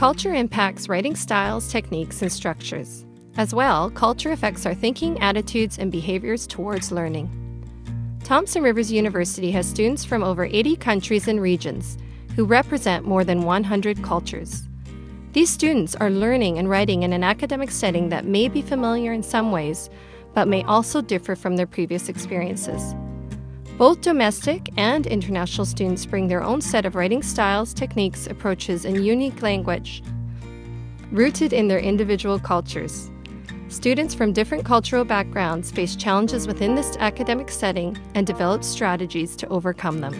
Culture impacts writing styles, techniques, and structures. As well, culture affects our thinking, attitudes, and behaviors towards learning. Thompson Rivers University has students from over 80 countries and regions who represent more than 100 cultures. These students are learning and writing in an academic setting that may be familiar in some ways, but may also differ from their previous experiences. Both domestic and international students bring their own set of writing styles, techniques, approaches, and unique language, rooted in their individual cultures. Students from different cultural backgrounds face challenges within this academic setting and develop strategies to overcome them.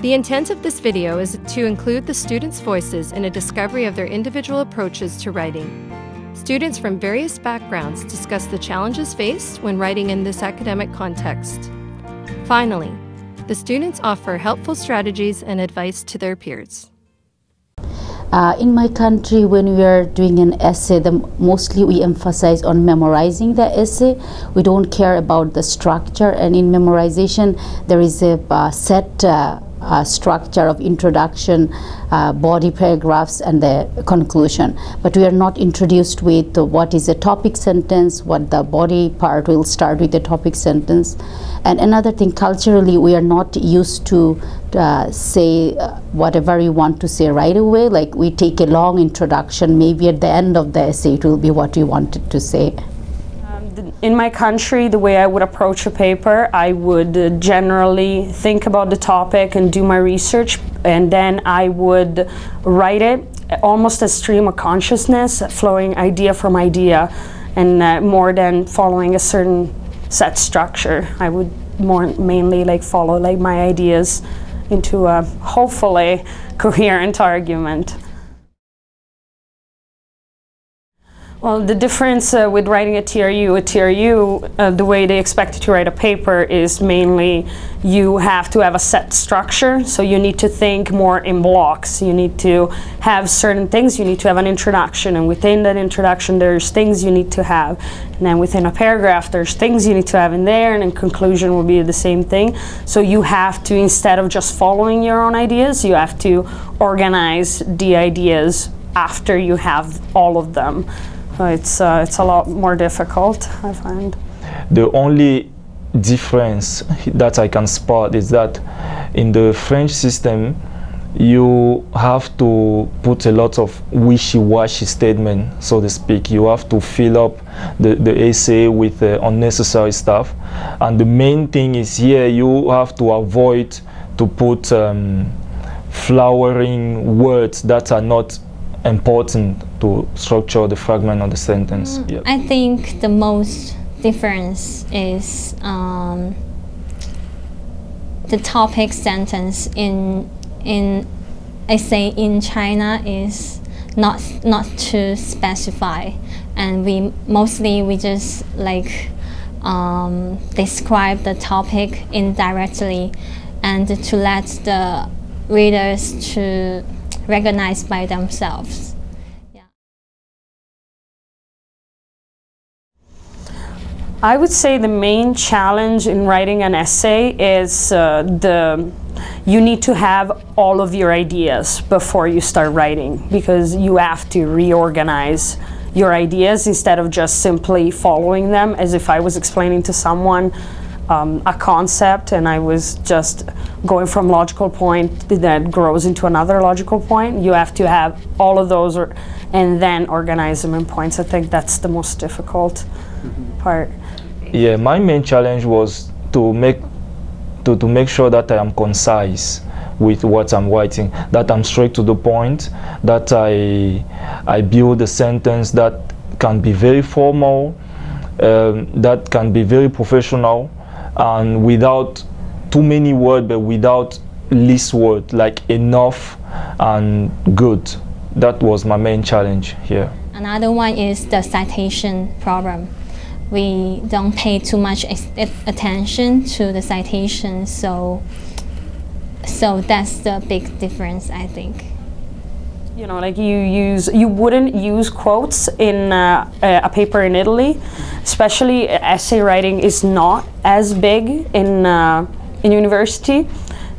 The intent of this video is to include the students' voices in a discovery of their individual approaches to writing. Students from various backgrounds discuss the challenges faced when writing in this academic context. Finally, the students offer helpful strategies and advice to their peers. In my country, when we are doing an essay, mostly we emphasize on memorizing the essay. We don't care about the structure, and in memorization there is a set structure of introduction, body paragraphs, and the conclusion. But we are not introduced with what is a topic sentence, what the body part will start with the topic sentence. And another thing, culturally, we are not used to say whatever you want to say right away. Like, we take a long introduction, maybe at the end of the essay it will be what you wanted to say. In my country, the way I would approach a paper, I would generally think about the topic and do my research, and then I would write it almost as stream of consciousness, flowing idea from idea, and more than following a certain set structure. I would mainly follow my ideas into a hopefully coherent argument. Well, the difference with writing at TRU, the way they expect you to write a paper is mainly you have to have a set structure, so you need to think more in blocks. You need to have certain things, you need to have an introduction, and within that introduction there's things you need to have. And then within a paragraph there's things you need to have in there, and in conclusion will be the same thing. So you have to, instead of just following your own ideas, you have to organize the ideas after you have all of them. It's a lot more difficult, I find. The only difference that I can spot is that in the French system, you have to put a lot of wishy-washy statement, so to speak. You have to fill up the essay with unnecessary stuff. And the main thing is here, you have to avoid to put flowering words that are not important to structure the fragment of the sentence. Yep. I think the most difference is the topic sentence in essay in China is not to specify, and we just describe the topic indirectly, and to let the readers to recognize by themselves. Yeah. I would say the main challenge in writing an essay is you need to have all of your ideas before you start writing, because you have to reorganize your ideas instead of just simply following them as if I was explaining to someone a concept and I was just going from logical point that grows into another logical point. You have to have all of those and then organize them in points. I think that's the most difficult part. Yeah, my main challenge was to make sure that I am concise with what I'm writing, that I'm straight to the point, that I build a sentence that can be very formal, that can be very professional, and without too many words, but without least word, like enough and good. That was my main challenge here. Another one is the citation problem. We don't pay too much attention to the citation, so that's the big difference, I think. You know, like you wouldn't use quotes in a paper in Italy, especially essay writing is not as big in university.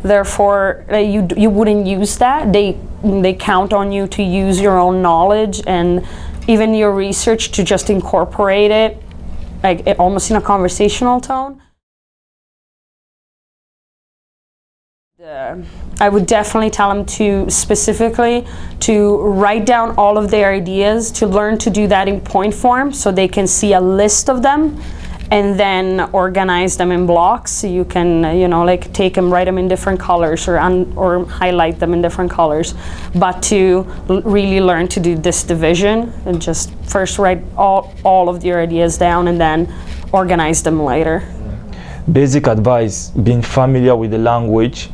Therefore, you wouldn't use that. They they count on you to use your own knowledge and even your research to just incorporate it, like almost in a conversational tone. I would definitely tell them to specifically to write down all of their ideas, to learn to do that in point form so they can see a list of them and then organize them in blocks, so you can, you know, like take them, write them in different colors or highlight them in different colors. But to really learn to do this division and just first write all of your ideas down and then organize them later. Basic advice: being familiar with the language,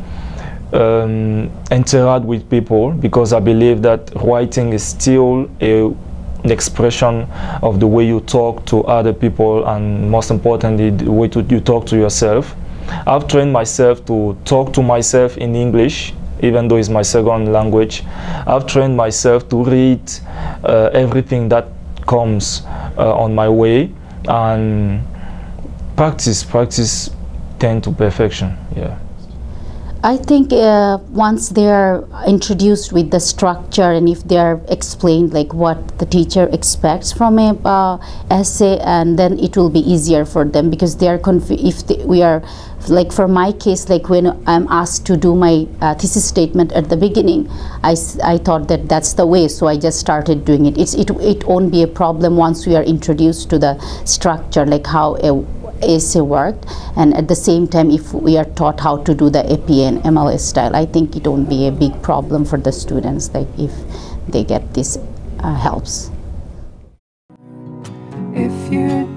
interact with people, because I believe that writing is still an expression of the way you talk to other people, and most importantly the way you talk to yourself. I've trained myself to talk to myself in English, even though it's my second language. I've trained myself to read everything that comes on my way, and practice tend to perfection. Yeah. I think once they are introduced with the structure, and if they are explained like what the teacher expects from a essay, and then it will be easier for them, because they are we are, like for my case, like when I'm asked to do my thesis statement at the beginning, I thought that that's the way, so I just started doing it. It won't be a problem once we are introduced to the structure, like how a essay worked, and at the same time if we are taught how to do the AP and MLS style, I think it won't be a big problem for the students, like if they get this helps. If you